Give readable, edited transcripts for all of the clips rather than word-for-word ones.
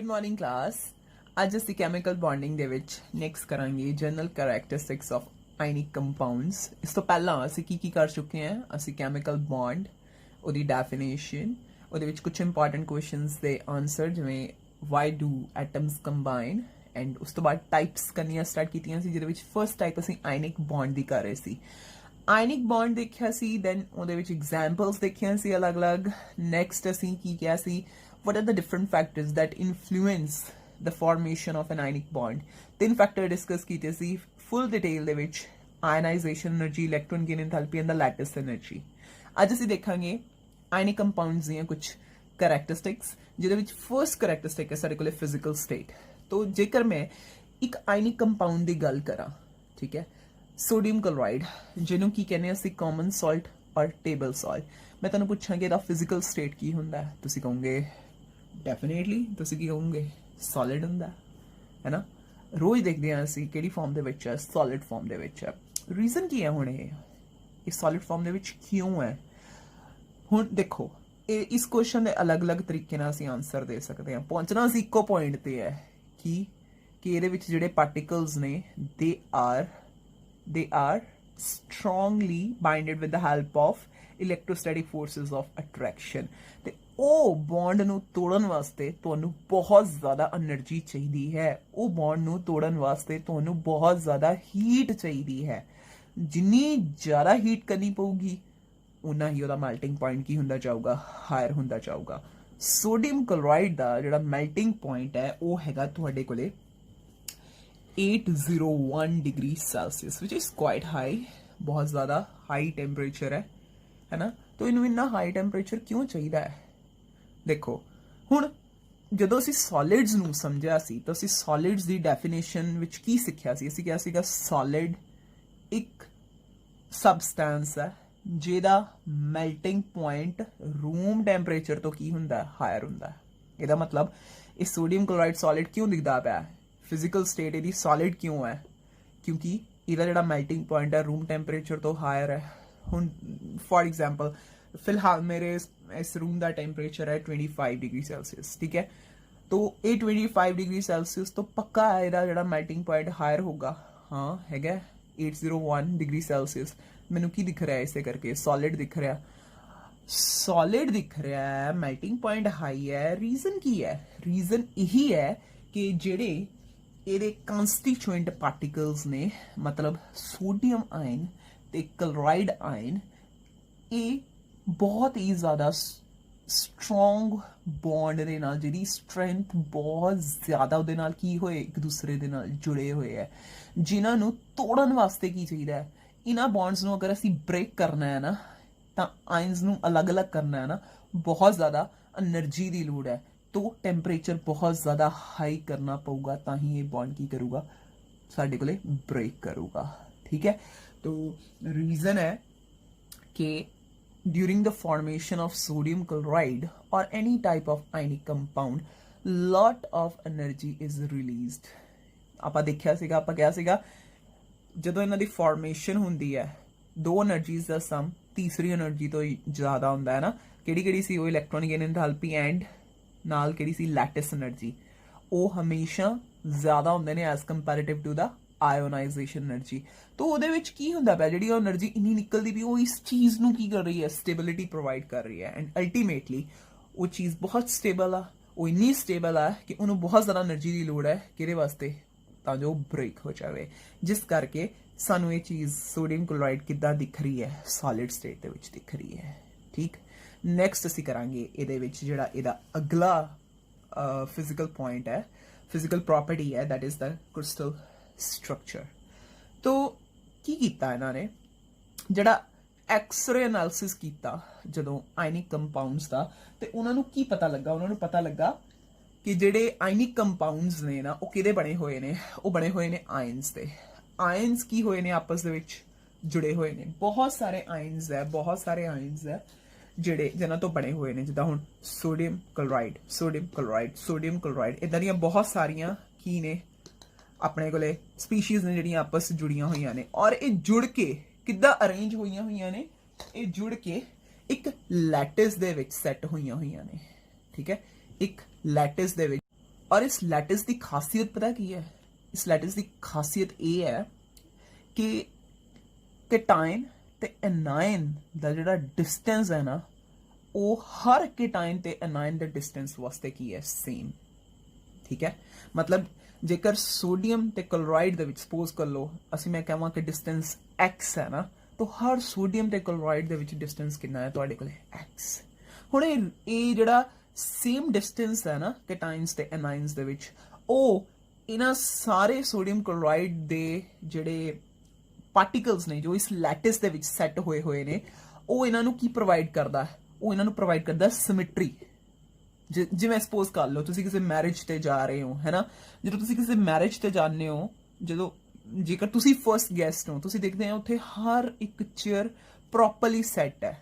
Good morning class. ਅੱਜ ਅਸੀਂ chemical bonding ਦੇ ਵਿੱਚ ਨੈਕਸਟ ਕਰਾਂਗੇ general characteristics of ionic compounds. ਇਸ ਤੋਂ ਪਹਿਲਾਂ ਅਸੀਂ ਕੀ ਕਰ ਚੁੱਕੇ ਹਾਂ? ਅਸੀਂ ਕੈਮੀਕਲ ਬੌਂਡ, ਉਹਦੀ ਡੈਫੀਨੇਸ਼ਨ, ਉਹਦੇ ਵਿੱਚ ਕੁਝ ਇੰਪੋਰਟੈਂਟ ਕੁਐਸਚਨਸ ਦੇ ਆਨਸਰ, ਜਿਵੇਂ why do atoms combine, and ਉਸ ਤੋਂ ਬਾਅਦ ਟਾਈਪਸ ਕਰਨੀਆਂ ਸਟਾਰਟ ਕੀਤੀਆਂ ਸੀ, ਜਿਹਦੇ ਵਿੱਚ ਫਰਸਟ ਟਾਈਪ ਅਸੀਂ ਆਇਨਿਕ ਬੌਂਡ ਦੀ ਕਰ ਰਹੇ ਸੀ। ਆਇਨਿਕ ਬੌਂਡ ਦੇਖਿਆ ਸੀ, ਦੈਨ ਉਹਦੇ ਵਿੱਚ ਐਗਜ਼ਾਮਪਲਸ ਦੇਖੀਆਂ ਸੀ ਅਲੱਗ-ਅਲੱਗ। ਨੈਕਸਟ ਅਸੀਂ ਕੀ ਕਿਹਾ ਸੀ? what are the different factors that influence the formation of an ionic bond? तीन फैक्टर डिस्कस कीते सी फुल डिटेल दे विच, ionisation energy, electron gain enthalpy and the lattice energy. ਅੱਜ ਅਸੀਂ ਦੇਖਾਂਗੇ ਆਇਨਿਕ ਕੰਪਾਊਂਡਸ ਦੀਆਂ ਕੁਝ ਕਰੈਕਟਰਿਸਟਿਕਸ, ਜਿਹਦੇ ਵਿੱਚ ਫਰਸਟ ਕਰੈਕਟਰਿਸਟਿਕ ਹੈ ਸਾਡੇ ਕੋਲੇ ਫਿਜ਼ੀਕਲ ਸਟੇਟ। तो ਜੇਕਰ ਮੈਂ ਇੱਕ ਆਇਨਿਕ ਕੰਪਾਊਂਡ ਦੀ ਗੱਲ ਕਰਾਂ, ਠੀਕ ਹੈ, ਸੋਡੀਅਮ ਕਲੋਰਾਈਡ, ਜਿਹਨੂੰ ਕੀ ਕਹਿੰਦੇ ਅਸੀਂ ਕਾਮਨ ਸਾਲਟ ਔਰ ਟੇਬਲ ਸਾਲਟ, ਮੈਂ ਤੁਹਾਨੂੰ ਪੁੱਛਾਂਗੇ ਇਹਦਾ ਫਿਜ਼ੀਕਲ ਸਟੇਟ ਕੀ ਹੁੰਦਾ ਹੈ? ਤੁਸੀਂ ਕਹੋਗੇ ਡੈਫੀਨੇਟਲੀ, ਤੁਸੀਂ ਕੀ ਕਹੋਗੇ? ਸੋਲਿਡ ਹੁੰਦਾ ਹੈ ਨਾ। ਰੋਜ਼ ਦੇਖਦੇ ਹਾਂ ਅਸੀਂ ਕਿਹੜੀ ਫਾਰਮ ਦੇ ਵਿੱਚ ਹੈ? ਸੋਲਿਡ ਫਾਰਮ ਦੇ ਵਿੱਚ ਹੈ। ਰੀਜ਼ਨ ਕੀ ਹੈ ਹੁਣ ਇਹ ਸੋਲਿਡ ਫਾਰਮ ਦੇ ਵਿੱਚ ਕਿਉਂ ਹੈ? ਹੁਣ ਦੇਖੋ, ਇਹ ਇਸ ਕੁਐਸਚਨ ਦੇ ਅਲੱਗ-ਅਲੱਗ ਤਰੀਕੇ ਨਾਲ ਅਸੀਂ ਆਨਸਰ ਦੇ ਸਕਦੇ ਹਾਂ। ਪਹੁੰਚਣਾ ਅਸੀਂ ਇੱਕੋ ਪੁਆਇੰਟ ਤੇ ਹੈ ਕਿ ਇਹਦੇ ਵਿੱਚ ਜਿਹੜੇ ਪਾਰਟੀਕਲਸ ਨੇ they R strongly binded with the help of electrostatic forces of attraction। ਤੇ ਉਹ ਬੌਂਡ ਨੂੰ ਤੋੜਨ ਵਾਸਤੇ ਤੁਹਾਨੂੰ ਬਹੁਤ ਜ਼ਿਆਦਾ એનર્ਜੀ ਚਾਹੀਦੀ ਹੈ। ਉਹ ਬੌਂਡ ਨੂੰ ਤੋੜਨ ਵਾਸਤੇ ਤੁਹਾਨੂੰ ਬਹੁਤ ਜ਼ਿਆਦਾ ਹੀਟ ਚਾਹੀਦੀ ਹੈ। ਜਿੰਨੀ ਜ਼ਿਆਦਾ ਹੀਟ ਕਰਨੀ ਪਊਗੀ, ਉਨਾ ਹੀ ਉਹਦਾ ਮੈਲਟਿੰਗ ਪੁਆਇੰਟ ਕੀ ਹੁੰਦਾ ਜਾਊਗਾ? ਹਾਇਰ ਹੁੰਦਾ ਜਾਊਗਾ। ਸੋਡੀਅਮ ਕਲੋਰਾਈਡ ਦਾ ਜਿਹੜਾ ਮੈਲਟਿੰਗ ਪੁਆਇੰਟ ਹੈ ਉਹ ਹੈਗਾ ਤੁਹਾਡੇ ਕੋਲੇ 801 degree Celsius, which is quite high, बहुत ज़्यादा हाई टेम्परेचर है ना। तो इनू इन्ना हाई टेम्परेचर क्यों चाहिए है? देखो हुण ਜਦੋਂ ਅਸੀਂ ਸੋਲਿਡਸ ਨੂੰ ਸਮਝਿਆ ਸੀ ਤਾਂ ਅਸੀਂ ਸੋਲਿਡਸ ਦੀ ਡੈਫੀਨੇਸ਼ਨ ਵਿੱਚ ਕੀ ਸਿੱਖਿਆ ਸੀ? ਅਸੀਂ ਕਿਹਾ ਸੀਗਾ ਸੋਲਿਡ ਇੱਕ ਸਬਸਟੈਂਸ ਹੈ ਜਿਹਦਾ ਮੈਲਟਿੰਗ ਪੁਆਇੰਟ ਰੂਮ ਟੈਂਪਰੇਚਰ ਤੋਂ ਕੀ ਹੁੰਦਾ? ਹਾਇਰ ਹੁੰਦਾ। ਇਹਦਾ ਮਤਲਬ ਇਹ ਸੋਡੀਅਮ ਕਲੋਰਾਈਡ ਸੋਲਿਡ ਕਿਉਂ ਦਿਖਦਾ ਪਿਆ? ਫਿਜ਼ੀਕਲ ਸਟੇਟ ਇਹਦੀ ਸੋਲਿਡ ਕਿਉਂ ਹੈ? ਕਿਉਂਕਿ ਇਹਦਾ ਜਿਹੜਾ ਮੈਲਟਿੰਗ ਪੁਆਇੰਟ ਹੈ ਰੂਮ ਟੈਂਪਰੇਚਰ ਤੋਂ ਹਾਇਰ ਹੈ। ਹੁਣ ਫॉर एग्जांपल ਫਿਲਹਾਲ ਮੇਰੇ ਇਸ ਰੂਮ ਦਾ ਟੈਂਪਰੇਚਰ ਹੈ 25 ਡਿਗਰੀ ਸੈਲਸੀਅਸ, ਠੀਕ ਹੈ। तो ਇਹ 25 ਡਿਗਰੀ ਸੈਲਸੀਅਸ ਤੋਂ ਪੱਕਾ ਇਹਦਾ ਜਿਹੜਾ ਮੈਲਟਿੰਗ ਪੁਆਇੰਟ ਹਾਇਰ ਹੋਗਾ। ਹਾਂ ਹੈਗਾ 801 ਡਿਗਰੀ ਸੈਲਸੀਅਸ। ਮੈਨੂੰ ਕੀ ਦਿਖ ਰਿਹਾ? ਇਸੇ ਕਰਕੇ ਸੋਲਿਡ ਦਿਖ ਰਿਹਾ, ਸੋਲਿਡ ਦਿਖ ਰਿਹਾ ਹੈ, ਮੈਲਟਿੰਗ ਪੁਆਇੰਟ ਹਾਈ ਹੈ। ਰੀਜ਼ਨ ਕੀ ਹੈ? ਰੀਜ਼ਨ ਇਹੀ ਹੈ ਕਿ ਜਿਹੜੇ ਇਹਦੇ ਕੰਸਟੀਚੂਐਂਟ ਪਾਰਟੀਕਲਸ ਨੇ, ਮਤਲਬ ਸੋਡੀਅਮ ਆਇਨ ਤੇ ਕਲੋਰਾਈਡ ਆਇਨ, ਇਹ ਬਹੁਤ ਹੀ ਜ਼ਿਆਦਾ ਸਟਰੋਂਗ ਬੌਂਡ ਦੇ ਨਾਲ, ਜਿਹਦੀ ਸਟਰੈਂਥ ਬਹੁਤ ਜ਼ਿਆਦਾ ਉਹਦੇ ਨਾਲ ਕੀ ਹੋਏ? ਇੱਕ ਦੂਸਰੇ ਦੇ ਨਾਲ ਜੁੜੇ ਹੋਏ ਹੈ, ਜਿਨ੍ਹਾਂ ਨੂੰ ਤੋੜਨ ਵਾਸਤੇ ਕੀ ਚਾਹੀਦਾ ਹੈ? ਇਹਨਾਂ ਬੌਂਡਸ ਨੂੰ ਅਗਰ ਅਸੀਂ ਬ੍ਰੇਕ ਕਰਨਾ ਹੈ ਨਾ, ਤਾਂ ਆਇਨਸ ਨੂੰ ਅਲੱਗ-ਅਲੱਗ ਕਰਨਾ ਹੈ ਨਾ, ਬਹੁਤ ਜ਼ਿਆਦਾ એનર્ਜੀ ਦੀ ਲੋੜ ਹੈ। तो टेम्परेचर बहुत ज़्यादा हाई करना पड़ेगा, ताही ये बॉन्ड की करूँगा साढ़े को ब्रेक करूँगा, ठीक है। तो रीज़न है कि during the formation of sodium chloride और any type of ionic compound lot of energy is released. आप देखा सीगा, आप क्या सीगा, ਜਦੋਂ ਇਹਨਾਂ ਦੀ ਫਾਰਮੇਸ਼ਨ ਹੁੰਦੀ ਹੈ ਦੋ એનર્ਜੀਜ਼ ਦਾ ਸਮ ਤੀਸਰੀ એનર્ਜੀ ਤੋਂ ਜ਼ਿਆਦਾ ਹੁੰਦਾ ਹੈ ਨਾ। ਕਿਹੜੀ ਸੀ ਉਹ? ਇਲੈਕਟ੍ਰੋਨ ਗੇਨ ਐਂਥੈਲਪੀ ਐਂਡ ਨਾਲ ਕਿਹੜੀ ਸੀ? Lattice energy. ਉਹ ਹਮੇਸ਼ਾ ਜ਼ਿਆਦਾ ਹੁੰਦੇ ਨੇ as comparative to the ionization energy. ਤਾਂ ਉਹਦੇ ਵਿੱਚ ਕੀ ਹੁੰਦਾ ਪਿਆ? ਜਿਹੜੀ ਉਹ એનર્ਜੀ ਇੰਨੀ ਨਿਕਲਦੀ ਵੀ, ਉਹ ਇਸ ਚੀਜ਼ ਨੂੰ ਕੀ ਕਰ ਰਹੀ ਹੈ? ਸਟੇਬਿਲਿਟੀ ਪ੍ਰੋਵਾਈਡ ਕਰ ਰਹੀ ਹੈ। ਐਂਡ ਅਲਟੀਮੇਟਲੀ ਉਹ ਚੀਜ਼ ਬਹੁਤ ਸਟੇਬਲ ਆ, ਉਹ ਇੰਨੀ ਸਟੇਬਲ ਆ ਕਿ ਉਹਨੂੰ ਬਹੁਤ ਜ਼ਿਆਦਾ એનર્ਜੀ ਦੀ ਲੋੜ ਹੈ। ਕਿਹਦੇ ਵਾਸਤੇ? ਤਾਂ ਜੋ ਬ੍ਰੇਕ ਹੋ ਜਾਵੇ। ਜਿਸ ਕਰਕੇ ਸਾਨੂੰ ਇਹ ਚੀਜ਼ ਸੋਡੀਅਮ ਕਲੋਰਾਈਡ ਕਿੱਦਾਂ ਦਿਖ ਰਹੀ ਹੈ? ਸੋਲਿਡ ਸਟੇਟ ਦੇ ਵਿੱਚ ਦਿਖ ਰਹੀ ਹੈ, ਠੀਕ। ਨੈਕਸਟ ਅਸੀਂ ਕਰਾਂਗੇ ਇਹਦੇ ਵਿੱਚ ਜਿਹੜਾ ਇਹਦਾ ਅਗਲਾ ਫਿਜ਼ੀਕਲ ਪੁਆਇੰਟ ਹੈ, ਫਿਜ਼ੀਕਲ ਪ੍ਰੋਪਰਟੀ ਹੈ, that is the crystal structure. ਤੋ ਕੀ ਕੀਤਾ ਇਹਨਾਂ ਨੇ? ਜਿਹੜਾ ਐਕਸ-ਰੇ ਐਨਾਲਿਸਿਸ ਕੀਤਾ ਜਦੋਂ ਆਇਨਿਕ ਕੰਪਾਊਂਡਸ ਦਾ, ਤੇ ਉਹਨਾਂ ਨੂੰ ਕੀ ਪਤਾ ਲੱਗਾ? ਉਹਨਾਂ ਨੂੰ ਪਤਾ ਲੱਗਾ ਕਿ ਜਿਹੜੇ ਆਇਨਿਕ ਕੰਪਾਊਂਡਸ ਨੇ ਨਾ, ਉਹ ਕਿਹਦੇ ਬਣੇ ਹੋਏ ਨੇ? ਉਹ ਬਣੇ ਹੋਏ ਨੇ ਆਇਨਸ ਦੇ। ਆਇਨਸ ਕੀ ਹੋਏ ਨੇ? ਆਪਸ ਦੇ ਵਿੱਚ ਜੁੜੇ ਹੋਏ ਨੇ। ਬਹੁਤ ਸਾਰੇ ਆਇਨਸ ਹੈ ਜਿਹੜੇ ਜਿਹਨਾਂ ਤੋਂ ਬਣੇ ਹੋਏ ਨੇ, ਜਿੱਦਾਂ ਹੁਣ ਸੋਡੀਅਮ ਕਲੋਰਾਈਡ, ਇਦਾਂ ਦੀਆਂ ਬਹੁਤ ਸਾਰੀਆਂ ਕੀ ਨੇ ਆਪਣੇ ਕੋਲੇ ਸਪੀਸ਼ੀਜ਼ ਨੇ ਜਿਹੜੀਆਂ ਆਪਸ ਵਿੱਚ ਜੁੜੀਆਂ ਹੋਈਆਂ ਨੇ। ਔਰ ਇਹ ਜੁੜ ਕੇ ਕਿੱਦਾਂ ਅਰੇਂਜ ਹੋਈਆਂ ਹੋਈਆਂ ਨੇ? ਇਹ ਜੁੜ ਕੇ ਇੱਕ ਲੈਟਿਸ ਦੇ ਵਿੱਚ ਸੈੱਟ ਹੋਈਆਂ ਨੇ, ਠੀਕ ਹੈ। ਇੱਕ ਲੈਟਿਸ ਦੇ ਵਿੱਚ और इस लैटिस की खासियत पता की है? इस लैटिस की खासियत ये है कि केटाइन ते एनाइन ਦਾ ਜਿਹੜਾ डिस्टेंस है ना, ਉਹ हर केटाइन ते एनाइन ਦੇ डिस्टेंस वास्ते की है सेम। ठीक है, मतलब जेकर सोडियम ते क्लोराइड ਦੇ ਵਿੱਚ ਸਪੋਜ਼ ਕਰ ਲਓ ਅਸੀਂ ਮੈਂ ਕਹਾਂ ਕਿ डिस्टेंस x है ना, तो हर सोडियम ਤੇ क्लोराइड ਦੇ ਵਿੱਚ डिस्टेंस ਕਿੰਨਾ ਹੈ ਤੁਹਾਡੇ ਕੋਲੇ x। ਹੁਣ ਇਹ ਜਿਹੜਾ सेम डिस्टेंस है ना केटाइन्स ਤੇ एनाइन्स ਦੇ ਵਿੱਚ, ਉਹ ਇਹਨਾਂ ਸਾਰੇ सोडियम क्लोराइड ਦੇ ਜਿਹੜੇ ਪਾਰਟੀਕਲਸ ਨੇ ਜੋ ਇਸ ਲੈਟਿਸ ਦੇ ਵਿੱਚ ਸੈੱਟ ਹੋਏ ਹੋਏ ਨੇ, ਉਹ ਇਹਨਾਂ ਨੂੰ ਕੀ ਪ੍ਰੋਵਾਈਡ ਕਰਦਾ ਹੈ? ਉਹ ਇਹਨਾਂ ਨੂੰ ਪ੍ਰੋਵਾਈਡ ਕਰਦਾ ਸਿਮੈਟਰੀ। ਜਿਵੇਂ ਸਪੋਜ਼ ਕਰ ਲਓ ਤੁਸੀਂ ਕਿਸੇ ਮੈਰਿਜ ਤੇ ਜਾ ਰਹੇ ਹੋ, ਹੈ ਨਾ, ਜਦੋਂ ਤੁਸੀਂ ਕਿਸੇ ਮੈਰਿਜ ਤੇ ਜਾਂਦੇ ਹੋ, ਜਦੋਂ ਜੇਕਰ ਤੁਸੀਂ ਫਰਸਟ ਗੈਸਟ ਹੋ, ਤੁਸੀਂ ਦੇਖਦੇ ਹੋ ਉੱਥੇ ਹਰ ਇੱਕ ਚੇਅਰ ਪ੍ਰੋਪਰਲੀ ਸੈੱਟ ਹੈ,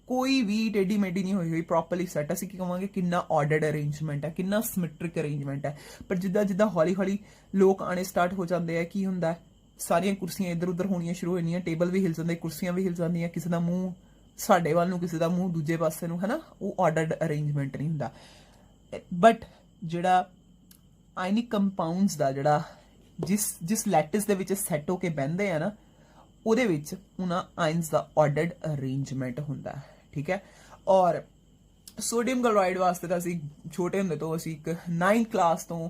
ਕੋਈ ਵੀ ਟੇਢੀ ਮੇਢੀ ਨਹੀਂ ਹੋਈ ਹੋਈ, ਪ੍ਰੋਪਰਲੀ ਸੈੱਟ। ਅਸੀਂ ਕੀ ਕਹਾਂਗੇ ਕਿੰਨਾ ਆਰਡਰਡ ਅਰੇਂਜਮੈਂਟ ਹੈ, ਕਿੰਨਾ ਸਿਮੈਟ੍ਰਿਕ ਅਰੇਂਜਮੈਂਟ ਹੈ। ਪਰ ਜਿੱਦਾਂ ਜਿੱਦਾਂ ਹੌਲੀ ਹੌਲੀ ਲੋਕ ਆਣੇ ਸਟਾਰਟ ਹੋ ਜਾਂਦੇ ਆ, ਕੀ ਹੁੰਦਾ, ਸਾਰੀਆਂ ਕੁਰਸੀਆਂ ਇੱਧਰ ਉੱਧਰ ਹੋਣੀਆਂ ਸ਼ੁਰੂ ਹੋ ਜਾਂਦੀਆਂ, ਟੇਬਲ ਵੀ ਹਿਲ ਜਾਂਦੇ, ਕੁਰਸੀਆਂ ਵੀ ਹਿਲ ਜਾਂਦੀਆਂ, ਕਿਸੇ ਦਾ ਮੂੰਹ ਸਾਡੇ ਵੱਲ ਨੂੰ, ਕਿਸੇ ਦਾ ਮੂੰਹ ਦੂਜੇ ਪਾਸੇ ਨੂੰ, ਹੈ ਨਾ, ਉਹ ਆਰਡਰਡ ਅਰੇਂਜਮੈਂਟ ਨਹੀਂ ਹੁੰਦਾ। ਬਟ ਜਿਹੜਾ ਆਇਨਿਕ ਕੰਪਾਊਂਡਸ ਦਾ ਜਿਹੜਾ ਜਿਸ ਲੈਟਿਸ ਦੇ ਵਿੱਚ ਸੈੱਟ ਹੋ ਕੇ ਬਹਿੰਦੇ ਆ ਨਾ, ਉਹਦੇ ਵਿੱਚ ਉਹਨਾਂ ਆਇਨਸ ਦਾ ਆਰਡਰਡ ਅਰੇਂਜਮੈਂਟ ਹੁੰਦਾ। ਠੀਕ ਹੈ, ਔਰ ਸੋਡੀਅਮ ਕਲੋਰਾਈਡ ਵਾਸਤੇ ਤਾਂ ਅਸੀਂ ਛੋਟੇ ਹੁੰਦੇ ਤੋਂ ਅਸੀਂ ਇੱਕ 9th ਕਲਾਸ ਤੋਂ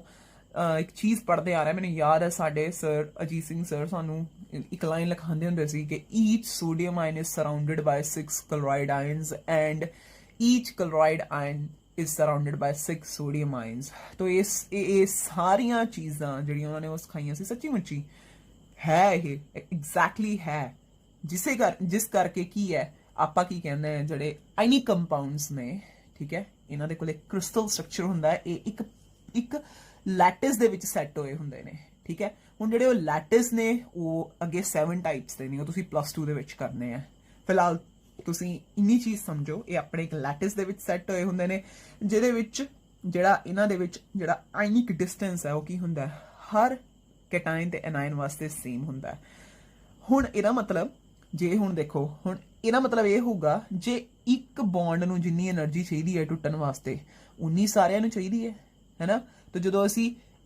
ਇੱਕ ਚੀਜ਼ ਪੜ੍ਹਦੇ ਆ ਰਹੇ, ਮੈਨੂੰ ਯਾਦ ਹੈ ਸਾਡੇ ਸਰ ਅਜੀਤ ਸਿੰਘ ਸਰ ਸਾਨੂੰ ਇੱਕ ਲਾਈਨ ਲਿਖਾਉਂਦੇ ਹੁੰਦੇ ਸੀ ਕਿ each sodium ion is surrounded by 6 chloride ions and each chloride ion is surrounded by 6 sodium ions. तो ਇਹ ਸਾਰੀਆਂ ਚੀਜ਼ਾਂ ਜਿਹੜੀਆਂ ਉਹਨਾਂ ਨੇ ਉਹ ਸਿਖਾਈਆਂ ਸੀ, ਸੱਚੀ ਮੁੱਚੀ ਹੈ ਇਹ ਐਗਜ਼ੈਕਟਲੀ ਹੈ, ਜਿਸ ਕਰਕੇ ਕੀ ਹੈ, ਆਪਾਂ ਕੀ ਕਹਿੰਦੇ ਆ ਜਿਹੜੇ ਆਇਨਿਕ ਕੰਪਾਊਂਡਸ ਨੇ, ਠੀਕ ਹੈ, ਇਹਨਾਂ ਦੇ ਕੋਲ ਇੱਕ ਕ੍ਰਿਸਟਲ ਸਟਰਕਚਰ ਹੁੰਦਾ ਹੈ, ਇਹ ਇੱਕ ਲੈਟਿਸ ਦੇ ਵਿੱਚ ਸੈੱਟ ਹੋਏ ਹੁੰਦੇ ਨੇ। ਠੀਕ ਹੈ, ਹੁਣ ਜਿਹੜੇ ਉਹ ਲੈਟਿਸ ਨੇ ਉਹ ਅੱਗੇ 7 ਟਾਈਪਸ ਦੇ ਨੇ, ਉਹ ਤੁਸੀਂ +2 ਦੇ ਵਿੱਚ ਕਰਨੇ ਆ। ਫਿਲਹਾਲ ਤੁਸੀਂ ਇੰਨੀ ਚੀਜ਼ ਸਮਝੋ, ਇਹ ਆਪਣੇ ਇੱਕ ਲੈਟਿਸ ਦੇ ਵਿੱਚ ਸੈੱਟ ਹੋਏ ਹੁੰਦੇ ਨੇ, ਜਿਹਦੇ ਵਿੱਚ ਜਿਹੜਾ ਇਹਨਾਂ ਦੇ ਵਿੱਚ ਜਿਹੜਾ ਆਇਨਿਕ ਡਿਸਟੈਂਸ ਹੈ ਉਹ ਕੀ ਹੁੰਦਾ, ਹਰ ਕੈਟਾਇਨ ਤੇ ਐਨਾਇਨ ਵਾਸਤੇ ਸੇਮ ਹੁੰਦਾ। ਹੁਣ ਇਹਦਾ ਮਤਲਬ ਜੇ ਹੁਣ ਦੇਖੋ, ਹੁਣ ਇਹਦਾ ਮਤਲਬ ਇਹ ਹੋਊਗਾ ਜੇ ਇੱਕ ਬੌਂਡ ਨੂੰ ਜਿੰਨੀ એનર્ਜੀ ਚਾਹੀਦੀ ਹੈ ਟੁੱਟਣ ਵਾਸਤੇ, ਉਨੀ ਸਾਰਿਆਂ ਨੂੰ ਚਾਹੀਦੀ ਹੈ ਨਾ। तो जो ਅਸੀਂ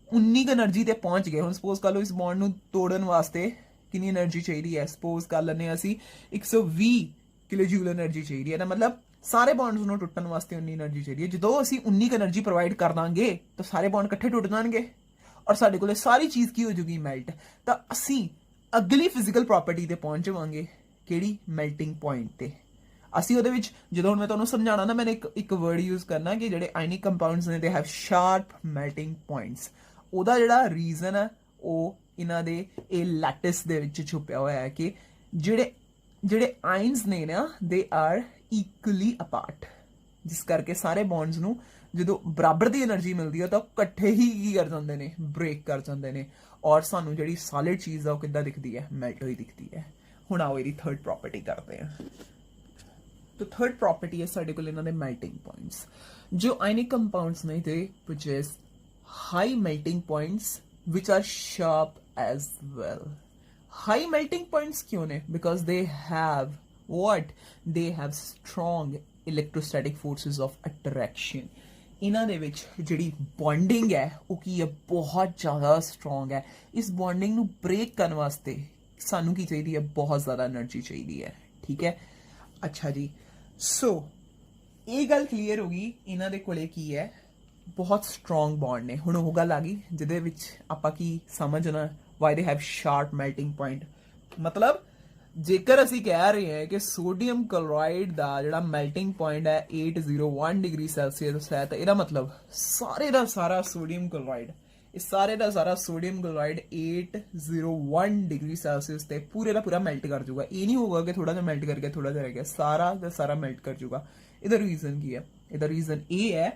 19 एनर्जी ਤੇ ਪਹੁੰਚ ਗਏ, ਹੁਣ ਸਪੋਜ਼ ਕਰ ਲਓ ਇਸ ਬੌਂਡ ਨੂੰ ਤੋੜਨ ਵਾਸਤੇ ਕਿੰਨੀ એનર્ਜੀ ਚਾਹੀਦੀ ਹੈ, ਸਪੋਜ਼ ਕਰ ਲੈਂਦੇ ਅਸੀਂ 120 ਕਿਲੋ ਜੂਲ એનર્ਜੀ ਚਾਹੀਦੀ ਹੈ, ਤਾਂ ਮਤਲਬ ਸਾਰੇ ਬੌਂਡਸ ਨੂੰ ਟੁੱਟਣ ਵਾਸਤੇ 19 એનર્ਜੀ ਚਾਹੀਦੀ ਹੈ। ਜਦੋਂ ਅਸੀਂ 19 એનર્ਜੀ ਪ੍ਰੋਵਾਈਡ ਕਰ ਦਾਂਗੇ ਤਾਂ ਸਾਰੇ ਬੌਂਡ ਇਕੱਠੇ ਟੁੱਟ ਜਾਣਗੇ ਔਰ ਸਾਡੇ ਕੋਲੇ ਸਾਰੀ ਚੀਜ਼ ਕੀ ਹੋ ਜੂਗੀ, ਮੈਲਟ। ਤਾਂ ਅਸੀਂ ਅਗਲੀ ਫਿਜ਼ੀਕਲ ਪ੍ਰੋਪਰਟੀ ਤੇ ਪਹੁੰਚ ਜਾਵਾਂਗੇ, ਕਿਹੜੀ, ਮੈਲਟਿੰਗ ਪੁਆਇੰਟ ਤੇ। ਅਸੀਂ ਉਹਦੇ ਵਿੱਚ ਜਦੋਂ ਹੁਣ ਮੈਂ ਤੁਹਾਨੂੰ ਸਮਝਾਣਾ ਨਾ, ਮੈंने ਇੱਕ ਵਰਡ ਯੂਜ਼ ਕਰਨਾ ਕਿ ਜਿਹੜੇ ਆਇਨਿਕ ਕੰਪਾਊਂਡਸ ਨੇ they have sharp melting points. ਉਹਦਾ ਜਿਹੜਾ ਰੀਜ਼ਨ ਹੈ ਉਹ ਇਹਨਾਂ ਦੇ ਇਹ ਲੈਟਿਸ ਦੇ ਵਿੱਚ ਛੁਪਿਆ ਹੋਇਆ ਹੈ ਕਿ ਜਿਹੜੇ ਆਇਨਸ ਨੇ ਨਾ ਦੇ ਆਰ ਇਕੁਅਲੀ ਅਪਾਰਟ, ਜਿਸ ਕਰਕੇ ਸਾਰੇ ਬੌਂਡਸ ਨੂੰ ਜਦੋਂ ਬਰਾਬਰ ਦੀ એનર્ਜੀ ਮਿਲਦੀ ਹੈ ਤਾਂ ਉਹ ਇਕੱਠੇ ਹੀ ਕੀ ਕਰ ਜਾਂਦੇ ਨੇ, ਬ੍ਰੇਕ ਕਰ ਜਾਂਦੇ ਨੇ, ਔਰ ਸਾਨੂੰ ਜਿਹੜੀ ਸੋਲਿਡ ਚੀਜ਼ ਆ ਉਹ ਕਿੱਦਾਂ ਦਿਖਦੀ ਹੈ, ਮੈਲਟ ਹੋਈ ਦਿਖਦੀ ਹੈ। ਹੁਣ ਆਓ ਇਹਦੀ ਥਰਡ ਪ੍ਰੋਪਰਟੀ ਕਰਦੇ ਹਾਂ। तो थर्ड प्रॉपर्टी है साढ़े को लेना दे मेल्टिंग पॉइंट्स। जो आयनिक कंपाउंड्स ने दे possess high melting points which are sharp as well। high melting points क्यों ने? Because they have what? They have strong electrostatic forces of attraction। ਇਹਨਾਂ ਦੇ ਵਿੱਚ ਜਿਹੜੀ ਬੌਂਡਿੰਗ ਹੈ ਉਹ ਕੀ ਹੈ, ਬਹੁਤ ਜ਼ਿਆਦਾ ਸਟਰੋਂਗ ਹੈ। ਇਸ ਬੌਂਡਿੰਗ ਨੂੰ ਬ੍ਰੇਕ ਕਰਨ ਵਾਸਤੇ ਸਾਨੂੰ ਕੀ ਚਾਹੀਦੀ ਹੈ, ਬਹੁਤ ਜ਼ਿਆਦਾ એનર્ਜੀ ਚਾਹੀਦੀ ਹੈ। ਠੀਕ ਹੈ, ਅੱਛਾ ਜੀ, ਸੋ ਇਹ ਗੱਲ ਕਲੀਅਰ ਹੋ ਗਈ, ਇਹਨਾਂ ਦੇ ਕੋਲੇ ਕੀ ਹੈ, ਬਹੁਤ ਸਟਰੋਂਗ ਬੌਂਡ ਨੇ। ਹੁਣ ਉਹ ਗੱਲ ਆ ਗਈ ਜਿਹਦੇ ਵਿੱਚ ਆਪਾਂ ਕੀ ਸਮਝਣਾ, Y they have sharp melting point. ਮਤਲਬ ਜੇਕਰ ਅਸੀਂ ਕਹਿ ਰਹੇ ਹਾਂ ਕਿ ਸੋਡੀਅਮ ਕਲੋਰਾਈਡ ਦਾ ਜਿਹੜਾ ਮੈਲਟਿੰਗ ਪੁਆਇੰਟ ਹੈ 801 ਡਿਗਰੀ ਸੈਲਸੀਅਸ ਹੈ, ਤਾਂ ਇਹਦਾ ਮਤਲਬ ਸਾਰੇ ਦਾ ਸਾਰਾ ਸੋਡੀਅਮ ਕਲੋਰਾਈਡ, ਇਹ ਸਾਰੇ ਦਾ ਸਾਰਾ ਸੋਡੀਅਮ ਕਲੋਰਾਈਡ 801 ਡਿਗਰੀ ਸੈਲਸੀਅਸ ਤੇ ਪੂਰੇ ਦਾ ਪੂਰਾ ਮੈਲਟ ਕਰ ਜਾਊਗਾ। ਇਹ ਨਹੀਂ ਹੋਊਗਾ ਕਿ ਥੋੜਾ ਜਿਹਾ ਮੈਲਟ ਕਰਕੇ ਥੋੜਾ ਜਿਹਾ ਰਹਿ ਗਿਆ, ਸਾਰਾ ਦਾ ਸਾਰਾ ਮੈਲਟ ਕਰ ਜਾਊਗਾ। ਇਹਦਾ ਰੀਜ਼ਨ ਕੀ ਹੈ? ਇਹਦਾ ਰੀਜ਼ਨ ਇਹ ਹੈ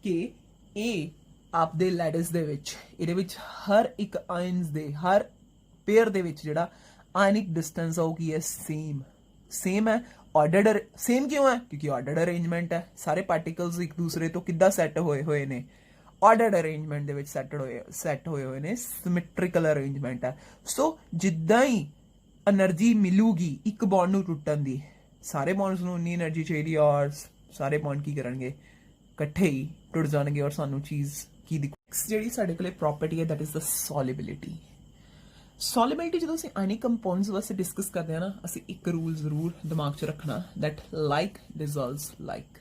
ਕਿ ਇਹ ਆਪਦੇ ਲੈਟਿਸ ਦੇ ਵਿੱਚ, ਇਹਦੇ ਵਿੱਚ ਹਰ ਇੱਕ ਆਇਨਸ ਦੇ, ਹਰ ਪੇਅਰ ਦੇ ਵਿੱਚ ਜਿਹੜਾ ਆਇਨਿਕ ਡਿਸਟੈਂਸ ਆ ਉਹ ਕੀ ਹੈ, ਸੇਮ ਹੈ। ਆਰਡਰਡ ਸੇਮ ਕਿਉਂ ਹੈ? ਕਿਉਂਕਿ ਆਰਡਰਡ ਅਰੇਂਜਮੈਂਟ ਹੈ। ਸਾਰੇ ਪਾਰਟੀਕਲਸ ਇੱਕ ਦੂਸਰੇ ਤੋਂ ਕਿੱਦਾਂ ਸੈੱਟ ਹੋਏ ਨੇ, ਆਰਡਰਡ ਅਰੇਂਜਮੈਂਟ ਦੇ ਵਿੱਚ ਸੈੱਟ ਹੋਏ ਨੇ, ਸਿਮੈਟ੍ਰਿਕਲ ਅਰੇਂਜਮੈਂਟ ਹੈ। ਸੋ ਜਿੱਦਾਂ ਹੀ એનર્ਜੀ ਮਿਲੂਗੀ ਇੱਕ ਬੌਂਡ ਨੂੰ ਟੁੱਟਣ ਦੀ, ਸਾਰੇ ਬੌਂਡਸ ਨੂੰ ਉਨੀ એનર્ਜੀ ਚਾਹੀਦੀ ਔਰ ਸਾਰੇ ਬੌਂਡ ਕੀ ਕਰਨਗੇ, ਇਕੱਠੇ ਹੀ ਟੁੱਟ ਜਾਣਗੇ ਔਰ ਸਾਨੂੰ ਚੀਜ਼ ਕੀ ਜਿਹੜੀ ਸਾਡੇ ਕੋਲੇ ਪ੍ਰੋਪਰਟੀ ਹੈ that is the solubility ਸੋਲਿਬਿਲਿਟੀ ਜਦੋਂ ਅਸੀਂ ਆਇਨਿਕ ਕੰਪਾਊਂਡਸ ਵਾਸਤੇ ਡਿਸਕਸ ਕਰਦੇ ਹਾਂ ਨਾ ਅਸੀਂ ਇੱਕ ਰੂਲ ਜ਼ਰੂਰ ਦਿਮਾਗ 'ਚ ਰੱਖਣਾ that like dissolves like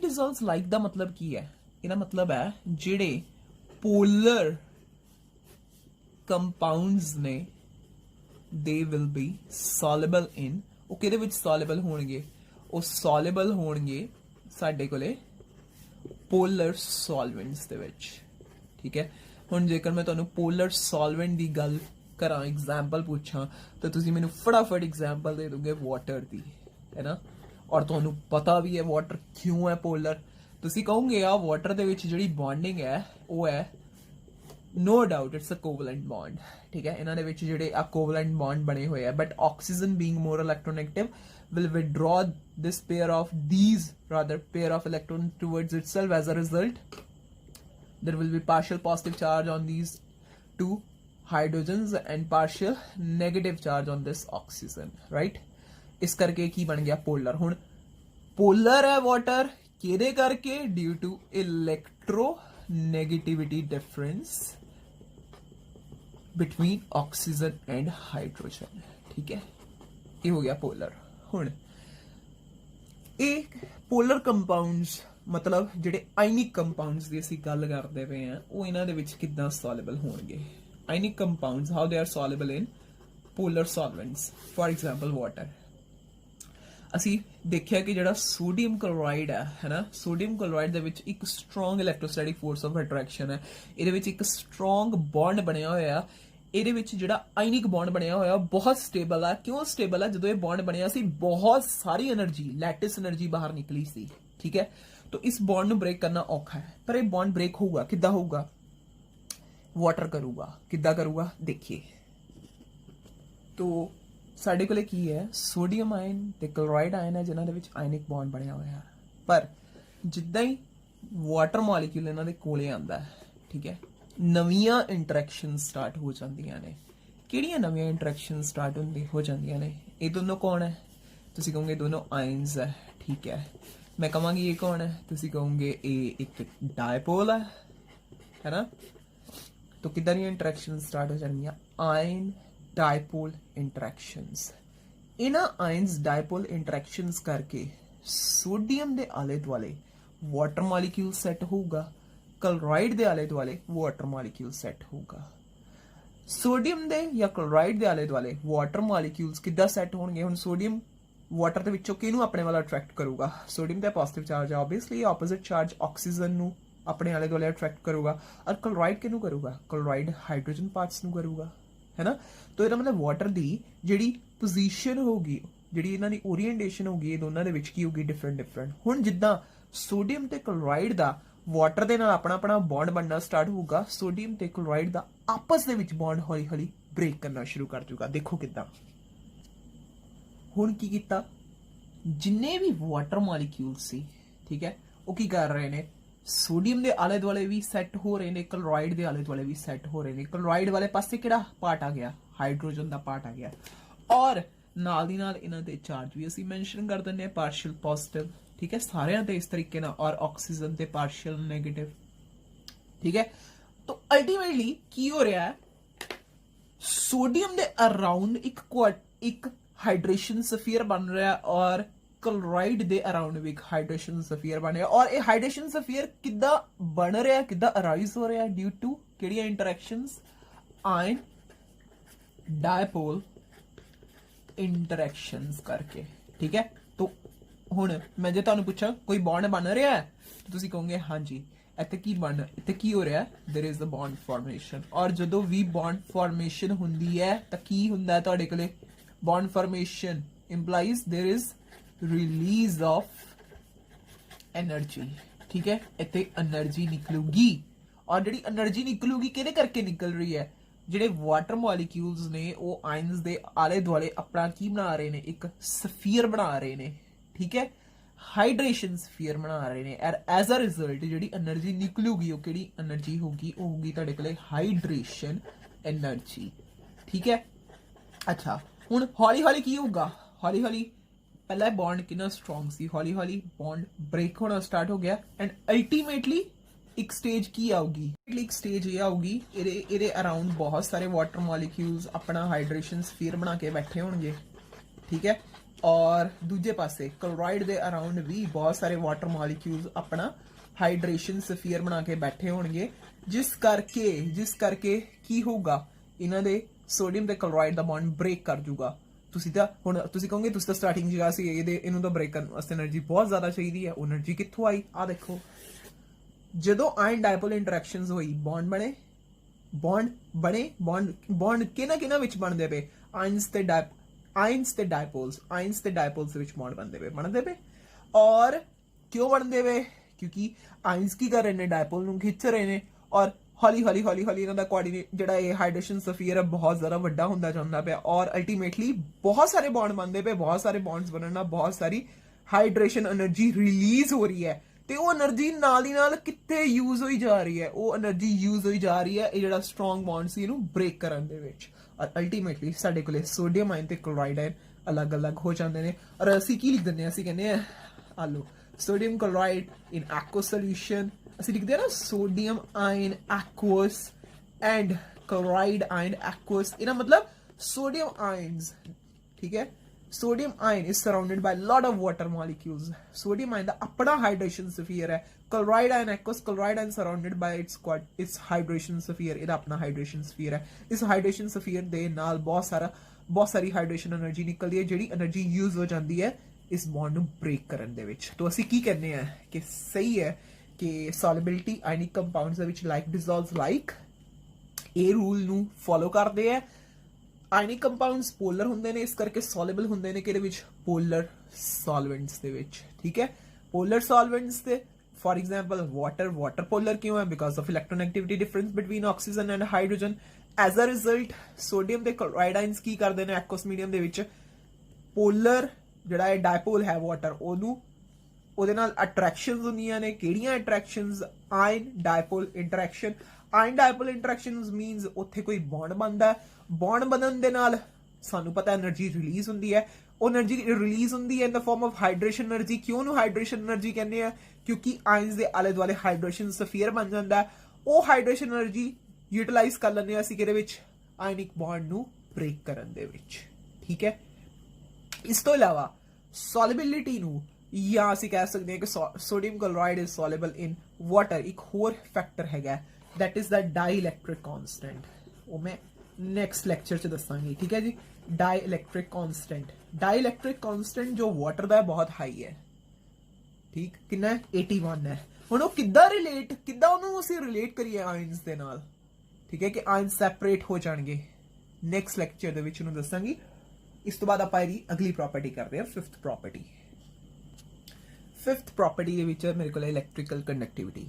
dissolves like ਦਾ ਮਤਲਬ ਕੀ ਹੈ ਇਹਦਾ ਮਤਲਬ ਹੈ ਜਿਹੜੇ ਪੋਲਰ ਕੰਪਾਊਂਡਸ ਨੇ they will be soluble in ਉਹ ਕਿਹਦੇ ਵਿੱਚ soluble ਹੋਣਗੇ ਉਹ soluble ਹੋਣਗੇ ਸਾਡੇ ਕੋਲੇ ਪੋਲਰ ਸੋਲਵੈਂਟਸ ਦੇ ਵਿੱਚ ਠੀਕ ਹੈ ਹੁਣ ਜੇਕਰ ਮੈਂ ਤੁਹਾਨੂੰ ਪੋਲਰ ਸੋਲਵੈਂਟ ਦੀ ਗੱਲ ਕਰਾਂ ਐਗਜ਼ਾਮਪਲ ਪੁੱਛਾਂ ਤਾਂ ਤੁਸੀਂ ਮੈਨੂੰ ਫਟਾਫਟ ਐਗਜ਼ਾਮਪਲ ਦੇ ਦੋਗੇ ਵਾਟਰ ਦੀ ਹੈ ਨਾ ਔਰ ਤੁਹਾਨੂੰ ਪਤਾ ਵੀ ਹੈ ਵਾਟਰ ਕਿਉਂ ਹੈ ਪੋਲਰ ਤੁਸੀਂ ਕਹੋਗੇ ਆ ਵਾਟਰ ਦੇ ਵਿੱਚ ਜਿਹੜੀ ਬੌਂਡਿੰਗ ਹੈ ਉਹ ਹੈ no doubt it's a covalent bond ठीक है इन्होंने विच जिहड़े आ covalent bond बने हुए हैं but oxygen being more electronegative will withdraw this pair of electrons towards itself. As a result there will be partial positive charge on these two hydrogens and partial negative charge on this oxygen, right? इस करके की बन गया polar. हुण polar है water किहदे करके due to electronegativity difference between oxygen and hydrogen. ठीक है ये हो गया पोलर हुण ਇਹ पोलर कंपाउंड्स मतलब ਜਿਹੜੇ ਆਇਨਿਕ ਕੰਪਾਊਂਡਸ ਦੀ ਅਸੀਂ ਗੱਲ ਕਰਦੇ ਪਏ ਆ ਉਹ ਇਹਨਾਂ ਦੇ ਵਿੱਚ ਕਿੱਦਾਂ ਸੋਲੂਬਲ ਹੋਣਗੇ ionic compounds how they are soluble in polar solvents for example water ਅਸੀਂ ਦੇਖਿਆ ਕਿ ਜਿਹੜਾ ਸੋਡੀਅਮ ਕਲੋਰਾਈਡ ਹੈ ਨਾ ਸੋਡੀਅਮ ਕਲੋਰਾਈਡ ਦੇ ਵਿੱਚ ਇੱਕ strong electrostatic force of attraction ਹੈ ਇਹਦੇ ਵਿੱਚ ਇੱਕ ਸਟਰੋਂਗ ਬੌਂਡ ਬਣਿਆ ਹੋਇਆ ਇਹਦੇ ਵਿੱਚ ਜਿਹੜਾ ਆਇਨਿਕ ਬੌਂਡ ਬਣਿਆ ਹੋਇਆ ਬਹੁਤ ਸਟੇਬਲ ਹੈ ਕਿਉਂ ਸਟੇਬਲ ਹੈ ਜਦੋਂ ਇਹ ਬੌਂਡ ਬਣਿਆ ਸੀ ਬਹੁਤ ਸਾਰੀ એનર્ਜੀ ਲੈਟਿਸ એનર્ਜੀ ਬਾਹਰ ਨਿਕਲੀ ਸੀ ਠੀਕ ਹੈ तो इस बॉन्ड ਨੂੰ ब्रेक करना औखा है पर ये बॉन्ड ब्रेक होगा किद्दां होगा वाटर करूगा किद्दां करूगा देखिए तो ਸਾਡੇ ਕੋਲੇ ਕੀ ਹੈ ਸੋਡੀਅਮ ਆਇਨ ਤੇ ਕਲੋਰਾਈਡ ਆਇਨ ਹੈ ਜਿਨ੍ਹਾਂ ਦੇ ਵਿੱਚ ਆਇਨਿਕ ਬੌਂਡ ਬਣਿਆ ਹੋਇਆ ਹੈ ਪਰ ਜਿੱਦਾਂ ਹੀ ਵਾਟਰ ਮੋਲੀਕਿਊਲ ਇਹਨਾਂ ਦੇ ਕੋਲੇ ਆਂਦਾ ਹੈ ਠੀਕ ਹੈ ਨਵੀਆਂ ਇੰਟਰੈਕਸ਼ਨ ਸਟਾਰਟ ਹੋ ਜਾਂਦੀਆਂ ਨੇ ਕਿਹੜੀਆਂ ਨਵੀਆਂ ਇੰਟਰੈਕਸ਼ਨ ਸਟਾਰਟ ਹੋ ਜਾਂਦੀਆਂ ਨੇ ਇਹ ਦੋਨੋਂ ਕੌਣ ਹੈ ਤੁਸੀਂ ਕਹੋਗੇ ਦੋਨੋਂ ਆਇਨਸ ਹੈ ਠੀਕ ਹੈ मैं कहांगी ये कौन है तुसी कहोगे ये एक डायपोल है ना तो किधर ये इंटरेक्शन स्टार्ट हो जाएंगी आयन डायपोल इंटरेक्शंस इन्हां आयंस डायपोल इंटरेक्शंस करके सोडियम दे आले दुआले वाटर मॉलिक्यूल सेट होगा क्लोराइड दे आले दुआले वाटर मॉलिक्यूल सेट होगा सोडियम दे या क्लोराइड दे आले दुआले वाटर मॉलिक्यूल्स किद्दां सेट होणगे हुण सोडियम वाटर ਦੇ ਵਿੱਚੋਂ ਕਿਹਨੂੰ ਆਪਣੇ ਵੱਲ ਅਟਰੈਕਟ ਕਰੂਗਾ ਸੋਡੀਅਮ ਤੇ ਪੋਜ਼ਿਟਿਵ ਚਾਰਜ ਹੈ ਆਬਵੀਅਸਲੀ ਆਪੋਜ਼ਿਟ ਚਾਰਜ ਆਕਸੀਜਨ ਨੂੰ ਆਪਣੇ ਆਲੇ ਦੁਆਲੇ ਅਟਰੈਕਟ ਕਰੂਗਾ ਔਰ ਕਲੋਰਾਈਡ ਕਿਹਨੂੰ ਕਰੂਗਾ ਕਲੋਰਾਈਡ ਹਾਈਡਰੋਜਨ ਪਾਰਟਸ ਨੂੰ ਕਰੂਗਾ ਹੈ ਨਾ ਤਾਂ ਇਹਦਾ ਮਤਲਬ ਵਾਟਰ ਦੀ ਜਿਹੜੀ ਪੋਜੀਸ਼ਨ ਹੋਗੀ ਜਿਹੜੀ ਇਹਨਾਂ ਦੀ ਓਰੀਐਂਟੇਸ਼ਨ ਹੋਗੀ ਇਹ ਦੋਨਾਂ ਦੇ ਵਿੱਚ ਕੀ ਹੋਗੀ ਡਿਫਰੈਂਟ ਹੁਣ ਜਿੱਦਾਂ ਸੋਡੀਅਮ ਤੇ ਕਲੋਰਾਈਡ ਦਾ ਵਾਟਰ ਦੇ ਨਾਲ ਆਪਣਾ ਆਪਣਾ ਬੌਂਡ ਬਣਨਾ ਸਟਾਰਟ ਹੋਊਗਾ ਸੋਡੀਅਮ ਤੇ ਕਲੋਰਾਈਡ ਦਾ ਆਪਸ ਦੇ ਵਿੱਚ ਬੌਂਡ ਹੌਲੀ ਹੌਲੀ ਬ੍ਰੇਕ ਕਰਨਾ ਸ਼ੁਰੂ ਕਰ ਜੂਗਾ ਦੇਖੋ ਕਿੱਦਾਂ ਹੁਣ ਕੀ ਕੀਤਾ ਜਿੰਨੇ ਵੀ ਵਾਟਰ ਮੋਲੀਕਿਊਲ ਸੀ ਠੀਕ ਹੈ ਉਹ ਕੀ ਕਰ ਰਹੇ ਨੇ ਸੋਡੀਅਮ ਦੇ ਆਲੇ ਦੁਆਲੇ ਵੀ ਸੈੱਟ ਹੋ ਰਹੇ ਨੇ ਕਲੋਰਾਈਡ ਦੇ ਆਲੇ ਦੁਆਲੇ ਵੀ ਸੈੱਟ ਹੋ ਰਹੇ ਨੇ ਕਲੋਰਾਈਡ ਵਾਲੇ ਪਾਸੇ ਕਿਹੜਾ ਪਾਰਟ ਆ ਗਿਆ ਹਾਈਡਰੋਜਨ ਦਾ ਪਾਰਟ ਆ ਗਿਆ ਔਰ ਨਾਲ ਦੀ ਨਾਲ ਇਹਨਾਂ ਦੇ ਚਾਰਜ ਵੀ ਅਸੀਂ ਮੈਂਸ਼ਨ ਕਰ ਦਿੰਦੇ ਆ ਪਾਰਸ਼ੀਅਲ ਪੋਜ਼ਿਟਿਵ ਠੀਕ ਹੈ ਸਾਰਿਆਂ ਤੇ ਇਸ ਤਰੀਕੇ ਨਾਲ ਔਰ ਆਕਸੀਜਨ ਤੇ ਪਾਰਸ਼ੀਅਲ ਨੈਗੇਟਿਵ ਠੀਕ ਹੈ ਤਾਂ ਅਲਟੀਮੇਟਲੀ ਕੀ ਹੋ ਰਿਹਾ ਹੈ ਸੋਡੀਅਮ ਦੇ ਅਰਾਊਂਡ ਇੱਕ हाइड्रेशन सफियर बन रहा है और क्लोराइड दे अराउंड भी एक हाइड्रेशन सफियर बन रहा है और ये हाइड्रेशन सफियर किद्दां बन रहा है किद्दां अराइज हो रहा है ड्यू टू केड़ियां इंटरैक्शंस आयन डायपोल इंटरैक्शंस करके ठीक है तो हुण मैं जे तुहानूं पुछां कोई बॉन्ड बन रहा है तो तुसीं कहोगे हाँ जी इत्थे की हो रहा है there is the bond formation और जदों भी बॉन्ड फॉर्मेशन हुंदी है तां की हुंदा है तुहाडे कोले bond formation implies there is release of energy ठीक है इत्थे एनर्जी निकलूगी और ਜਿਹੜੀ એનર્ਜੀ ਨਿਕਲੂਗੀ ਕਿਹਦੇ ਕਰਕੇ ਨਿਕਲ ਰਹੀ ਹੈ ਜਿਹੜੇ ਵਾਟਰ ਮੋਲੀਕਿਊਲਸ ਨੇ ਉਹ ਆਇਨਸ ਦੇ ਆਲੇ ਦੁਆਲੇ ਆਪਣਾ ਕੀ ਬਣਾ ਰਹੇ ਨੇ ਇੱਕ ਸਫੀਅਰ ਬਣਾ ਰਹੇ ਨੇ ਠੀਕ ਹੈ ਹਾਈਡਰੇਸ਼ਨ ਸਫੀਅਰ ਬਣਾ ਰਹੇ ਨੇ ਐਂਡ ਐਜ਼ ਅ ਰਿਜ਼ਲਟ ਜਿਹੜੀ એનર્ਜੀ ਨਿਕਲੂਗੀ ਉਹ ਕਿਹੜੀ એનર્ਜੀ ਹੋਊਗੀ ਉਹ ਹੋਊਗੀ ਤੁਹਾਡੇ ਕੋਲੇ ਹਾਈਡਰੇਸ਼ਨ એનર્ਜੀ ਠੀਕ ਹੈ ਅੱਛਾ ਹੁਣ ਹੌਲੀ ਹੌਲੀ ਕੀ ਹੋਊਗਾ ਹੌਲੀ ਹੌਲੀ ਪਹਿਲਾ ਬੌਂਡ ਕਿੰਨਾ ਸਟਰੋਂਗ ਸੀ ਹੌਲੀ ਹੌਲੀ ਬੌਂਡ ਬ੍ਰੇਕ ਹੋਣਾ ਸਟਾਰਟ ਹੋ ਗਿਆ ਐਂਡ ਅਲਟੀਮੇਟਲੀ ਇੱਕ ਸਟੇਜ ਕੀ ਆਊਗੀ, ਇੱਕ ਸਟੇਜ ਇਹ ਆਊਗੀ ਇਹਦੇ ਅਰਾਊਂਡ ਬਹੁਤ ਸਾਰੇ ਵਾਟਰ ਮੋਲੀਕਿਊਲਸ ਆਪਣਾ ਹਾਈਡਰੇਸ਼ਨ ਸਫੀਅਰ ਬਣਾ ਕੇ ਬੈਠੇ ਹੋਣਗੇ, ਠੀਕ ਹੈ। ਔਰ ਦੂਜੇ ਪਾਸੇ ਕਲੋਰਾਈਡ ਦੇ ਅਰਾਊਂਡ ਵੀ ਬਹੁਤ ਸਾਰੇ ਵਾਟਰ ਮੋਲੀਕਿਊਲਸ ਆਪਣਾ ਹਾਈਡਰੇਸ਼ਨ ਸਫੀਅਰ ਬਣਾ ਕੇ ਬੈਠੇ ਹੋਣਗੇ, ਜਿਸ ਕਰਕੇ ਕੀ ਹੋਊਗਾ, ਇਹਨਾਂ ਦੇ ਸੋਡੀਅਮ ਤੇ ਕਲੋਰਾਈਡ ਦਾ ਬੌਂਡ ਬ੍ਰੇਕ ਕਰ ਜੂਗਾ। ਤੁਸੀਂ ਕਹੋਗੇ ਤੁਸੀਂ ਤਾਂ ਸਟਾਰਟਿੰਗ ਜਗ੍ਹਾ ਸੀ ਇਹਨੂੰ ਤਾਂ ਬ੍ਰੇਕ ਕਰਨ ਵਾਸਤੇ એનર્ਜੀ ਬਹੁਤ ਜ਼ਿਆਦਾ ਚਾਹੀਦੀ ਹੈ। ਉਹ એનર્ਜੀ ਕਿੱਥੋਂ ਆਈ? ਆ ਦੇਖੋ, ਜਦੋਂ ਆਇਨ ਡਾਇਪੋਲ ਇੰਟਰੈਕਸ਼ਨਸ ਹੋਈ, ਬੌਂਡ ਕਿਹਨਾਂ ਵਿੱਚ ਬਣਦੇ ਪਏ? ਆਇਨਸ ਤੇ ਡਾਇਪੋਲਸ ਵਿੱਚ ਬੌਂਡ ਬਣਦੇ ਪਏ। ਔਰ ਕਿਉਂ ਬਣਦੇ ਪਏ? ਕਿਉਂਕਿ ਆਇਨਸ ਕੀ ਕਰ ਰਹੇ ਨੇ? ਡਾਇਪੋਲ ਨੂੰ ਖਿੱਚ ਰਹੇ ਨੇ, ਔਰ ਹੌਲੀ ਇਹਨਾਂ ਦਾ ਕੋਆਰਡੀਨੇਟ ਜਿਹੜਾ ਇਹ ਹਾਈਡਰੇਸ਼ਨ ਸਫੀਅਰ ਹੈ ਬਹੁਤ ਜ਼ਿਆਦਾ ਵੱਡਾ ਹੁੰਦਾ ਜਾਂਦਾ ਪਿਆ, ਔਰ ਅਲਟੀਮੇਟਲੀ ਬਹੁਤ ਸਾਰੇ ਬੌਂਡ ਬਣਦੇ ਪਏ। ਬਹੁਤ ਸਾਰੇ ਬੌਂਡਸ ਬਣਨ ਨਾਲ ਬਹੁਤ ਸਾਰੀ ਹਾਈਡਰੇਸ਼ਨ એનર્ਜੀ ਰਿਲੀਜ਼ ਹੋ ਰਹੀ ਹੈ, ਤੇ ਉਹ એનર્ਜੀ ਨਾਲ ਦੀ ਨਾਲ ਕਿੱਥੇ ਯੂਜ਼ ਹੋਈ ਜਾ ਰਹੀ ਹੈ? ਉਹ એનર્ਜੀ ਯੂਜ਼ ਹੋਈ ਜਾ ਰਹੀ ਹੈ ਇਹ ਜਿਹੜਾ ਸਟਰੋਂਗ ਬੌਂਡ ਸੀ ਇਹਨੂੰ ਬ੍ਰੇਕ ਕਰਨ ਦੇ ਵਿੱਚ। ਔਰ ਅਲਟੀਮੇਟਲੀ ਸਾਡੇ ਕੋਲੇ ਸੋਡੀਅਮ ਆਇਨ ਤੇ ਕਲੋਰਾਈਡ ਆਇਨ ਅਲੱਗ-ਅਲੱਗ ਹੋ ਜਾਂਦੇ ਨੇ। ਔਰ ਅਸੀਂ ਕੀ ਲਿਖ ਦਿੰਦੇ ਹਾਂ? ਅਸੀਂ ਕਹਿੰਦੇ ਆ ਆਲੋ sodium chloride in aqueous solution, ਅਸੀਂ ਲਿਖਦੇ ਆ ਨਾ sodium ion aqueous and chloride ion aqueous। ਇਹਦਾ ਮਤਲਬ sodium ions, ਠੀਕ ਹੈ, sodium ion is surrounded by lot of water molecules। sodium ion ਦਾ ਆਪਣਾ ਹਾਈਡਰੇਸ਼ਨ ਸਫੀਅਰ ਹੈ। chloride ion aqueous, chloride ion surrounded by its hydration sphere, ਇਹਦਾ ਆਪਣਾ hydration sphere ਹੈ। ਇਸ ਹਾਈਡਰੇਸ਼ਨ ਸਫੀਅਰ ਦੇ ਨਾਲ ਬਹੁਤ ਸਾਰੀ ਹਾਈਡਰੇਸ਼ਨ એનર્ਜੀ ਨਿਕਲਦੀ ਹੈ, ਜਿਹੜੀ એનર્ਜੀ ਯੂਜ਼ ਹੋ ਜਾਂਦੀ ਹੈ ਇਸ ਬੌਂਡ ਨੂੰ ਬ੍ਰੇਕ ਕਰਨ ਦੇ ਵਿੱਚ। ਤਾਂ ਅਸੀਂ ਕੀ ਕਹਿੰਦੇ ਆ ਕਿ ਸਹੀ ਹੈ ਕਿ ਸੋਲਿਬਿਲਿਟੀ ਆਇਨਿਕ ਕੰਪਾਊਂਡਸ ਦੇ ਵਿੱਚ ਲਾਈਕ ਡਿਸੋਲਵਸ ਲਾਈਕ, ਇਹ ਰੂਲ ਨੂੰ ਫੋਲੋ ਕਰਦੇ ਆ। ਆਇਨਿਕ ਕੰਪਾਊਂਡਸ ਪੋਲਰ ਹੁੰਦੇ ਨੇ, ਇਸ ਕਰਕੇ ਸੋਲਿਬਲ ਹੁੰਦੇ ਨੇ ਕਿਹਦੇ ਵਿੱਚ? ਪੋਲਰ ਸੋਲਵੈਂਟਸ ਦੇ ਵਿੱਚ, ਠੀਕ ਹੈ। ਪੋਲਰ ਸੋਲਵੈਂਟਸ ਦੇ ਫॉर एग्जांपल वाटर पोलर क्यों है? Because of electronegativity difference between oxygen and hydrogen. As a result sodium ते क्लोराइड आयंस की करते हैं एक्वस मीडियम ਦੇ ਵਿੱਚ ਪੋਲਰ ਜਿਹੜਾ ਇਹ ਡਾਇਪੋਲ ਹੈ ਵਾਟਰ, ਉਹਦੇ ਨਾਲ ਅਟਰੈਕਸ਼ਨਸ ਹੁੰਦੀਆਂ ਨੇ। ਕਿਹੜੀਆਂ attractions? Ion dipole interaction. Ion dipole interactions means ਉੱਥੇ ਕੋਈ ਬੌਂਡ ਬਣਦਾ, ਬੌਂਡ ਬਣਨ ਦੇ ਨਾਲ ਸਾਨੂੰ ਪਤਾ એનર્ਜੀ ਰਿਲੀਜ਼ ਹੁੰਦੀ ਹੈ। ਉਹ એનર્ਜੀ ਰਿਲੀਜ਼ ਹੁੰਦੀ ਹੈ in the form of hydration energy. ਕਿਉਂ ਨੂੰ ਹਾਈਡਰੇਸ਼ਨ એનર્ਜੀ ਕਹਿੰਦੇ ਆ? ਕਿਉਂਕਿ ਆਇਨਸ ਦੇ ਆਲੇ ਦੁਆਲੇ ਹਾਈਡਰੇਸ਼ਨ ਸਫੀਅਰ ਬਣ ਜਾਂਦਾ ਹੈ। ਉਹ ਹਾਈਡਰੇਸ਼ਨ એનર્ਜੀ ਯੂਟਿਲਾਈਜ਼ ਕਰ ਲੈਂਦੇ ਆ ਅਸੀਂ ਕਿਹਦੇ ਵਿੱਚ? ਆਇਨਿਕ ਬੌਂਡ ਨੂੰ ਬ੍ਰੇਕ ਕਰਨ ਦੇ ਵਿੱਚ, ਠੀਕ ਹੈ। ਇਸ ਤੋਂ ਇਲਾਵਾ ਸੋਲਿਬਿਲਿਟੀ ਨੂੰ ਜਾਂ ਅਸੀਂ ਕਹਿ ਸਕਦੇ ਹਾਂ ਕਿ sodium chloride is soluble in water. ਇੱਕ ਹੋਰ ਫੈਕਟਰ ਹੈਗਾ, that is the dielectric constant. ਉਹ ਮੈਂ ਨੈਕਸਟ ਲੈਕਚਰ 'ਚ ਦੱਸਾਂਗੀ, ਠੀਕ ਹੈ ਜੀ। ਡਾਈਇਲੈਕਟ੍ਰਿਕ ਕਾਂਸਟੈਂਟ ਜੋ ਵਾਟਰ ਦਾ ਬਹੁਤ ਹਾਈ ਹੈ, ਠੀਕ, ਕਿੰਨਾ ਹੈ? 81 ਹੈ। ਹੁਣ ਉਹ ਕਿੱਦਾਂ ਉਹਨੂੰ ਅਸੀਂ ਰਿਲੇਟ ਕਰੀਏ ਆਇਨਸ ਦੇ ਨਾਲ, ਠੀਕ ਹੈ, ਕਿ ਆਇਨ ਸੈਪਰੇਟ ਹੋ ਜਾਣਗੇ। ਨੈਕਸਟ ਲੈਕਚਰ ਦੇ ਵਿੱਚ ਉਹਨੂੰ ਦੱਸਾਂਗੀ। ਇਸ ਤੋਂ ਬਾਅਦ ਆਪਾਂ ਇਹਦੀ ਅਗਲੀ ਪ੍ਰੋਪਰਟੀ ਕਰਦੇ ਹਾਂ, ਫਿਫਥ ਪ੍ਰੋਪਰਟੀ ਦੇ ਵਿੱਚ ਮੇਰੇ ਕੋਲ ਇਲੈਕਟ੍ਰੀਕਲ ਕੰਡਕਟਿਵਿਟੀ।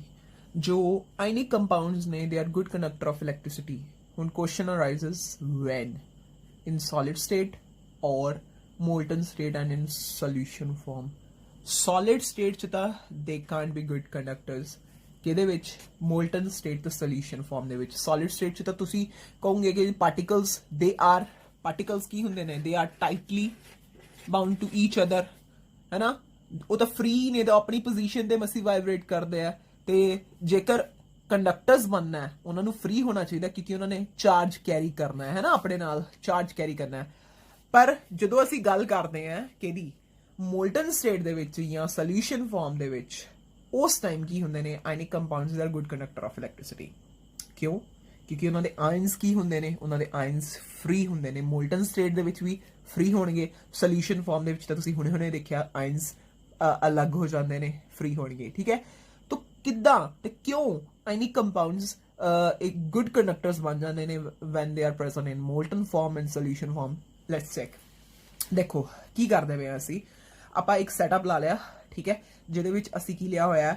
ਜੋ ਆਇਨਿਕ ਕੰਪਾਊਂਡਸ ਨੇ they are good conductor of electricity. ਹੁਣ question arises when in solid state or molten state and in solution form। solid state ਚ ਤਾਂ they can't be good conductors। ਕਿਹਦੇ ਵਿੱਚ? molten state ਤੇ solution form ਦੇ ਵਿੱਚ। solid state ਚ ਤਾਂ ਤੁਸੀਂ ਕਹੋਗੇ ਕਿ particles ਕੀ ਹੁੰਦੇ ਨੇ? they are tightly bound to each other, ਹੈ ਨਾ। ਉਹ ਤਾਂ free ਨੇ, ਤਾਂ ਆਪਣੀ ਪੋਜੀਸ਼ਨ ਤੇ ਮਸੀ ਵਾਈਬ੍ਰੇਟ ਕਰਦੇ ਆ। ਤੇ ਜੇਕਰ ਕੰਡਕਟਰਸ ਬਣਨਾ ਹੈ, ਉਹਨਾਂ ਨੂੰ ਫ੍ਰੀ ਹੋਣਾ ਚਾਹੀਦਾ, ਕਿਉਂਕਿ ਉਹਨਾਂ ਨੇ ਚਾਰਜ ਕੈਰੀ ਕਰਨਾ ਹੈ ਨਾ, ਆਪਣੇ ਨਾਲ ਚਾਰਜ ਕੈਰੀ ਕਰਨਾ ਹੈ। ਪਰ ਜਦੋਂ ਅਸੀਂ ਗੱਲ ਕਰਦੇ ਹਾਂ ਕਿਹਦੀ? ਮੋਲਟਨ ਸਟੇਟ ਦੇ ਵਿੱਚ ਜਾਂ ਸੋਲੂਸ਼ਨ ਫਾਰਮ ਦੇ ਵਿੱਚ, ਉਸ ਟਾਈਮ ਕੀ ਹੁੰਦੇ ਨੇ? Ionic compounds R good conductor of electricity. ਕਿਉਂ? ਕਿਉਂਕਿ ਉਹਨਾਂ ਦੇ ਆਇਨਸ ਕੀ ਹੁੰਦੇ ਨੇ? ਉਹਨਾਂ ਦੇ ਆਇਨਸ ਫ੍ਰੀ ਹੁੰਦੇ ਨੇ। ਮੋਲਟਨ ਸਟੇਟ ਦੇ ਵਿੱਚ ਵੀ ਫ੍ਰੀ ਹੋਣਗੇ, ਸੋਲੂਸ਼ਨ ਫਾਰਮ ਦੇ ਵਿੱਚ ਤਾਂ ਤੁਸੀਂ ਹੁਣੇ ਦੇਖਿਆ ਆਇਨਸ ਅਲੱਗ ਹੋ ਜਾਂਦੇ ਨੇ, ਫ੍ਰੀ ਹੋਣਗੇ, ਠੀਕ ਹੈ। ਤਾਂ ਕਿੱਦਾਂ ਤੇ ਕਿਉਂ ਆਇਨਿਕ ਕੰਪਾਊਂਡਸ ਇੱਕ ਗੁੱਡ ਕੰਡਕਟਰਸ ਬਣ ਜਾਂਦੇ ਨੇ when they are present in molten form and solution form? Let's check. ਦੇਖੋ ਕੀ ਕਰਦੇ ਪਏ ਅਸੀਂ। ਆਪਾਂ ਇੱਕ ਸੈਟਅਪ ਲਾ ਲਿਆ, ਠੀਕ ਹੈ, ਜਿਹਦੇ ਵਿੱਚ ਅਸੀਂ ਕੀ ਲਿਆ ਹੋਇਆ?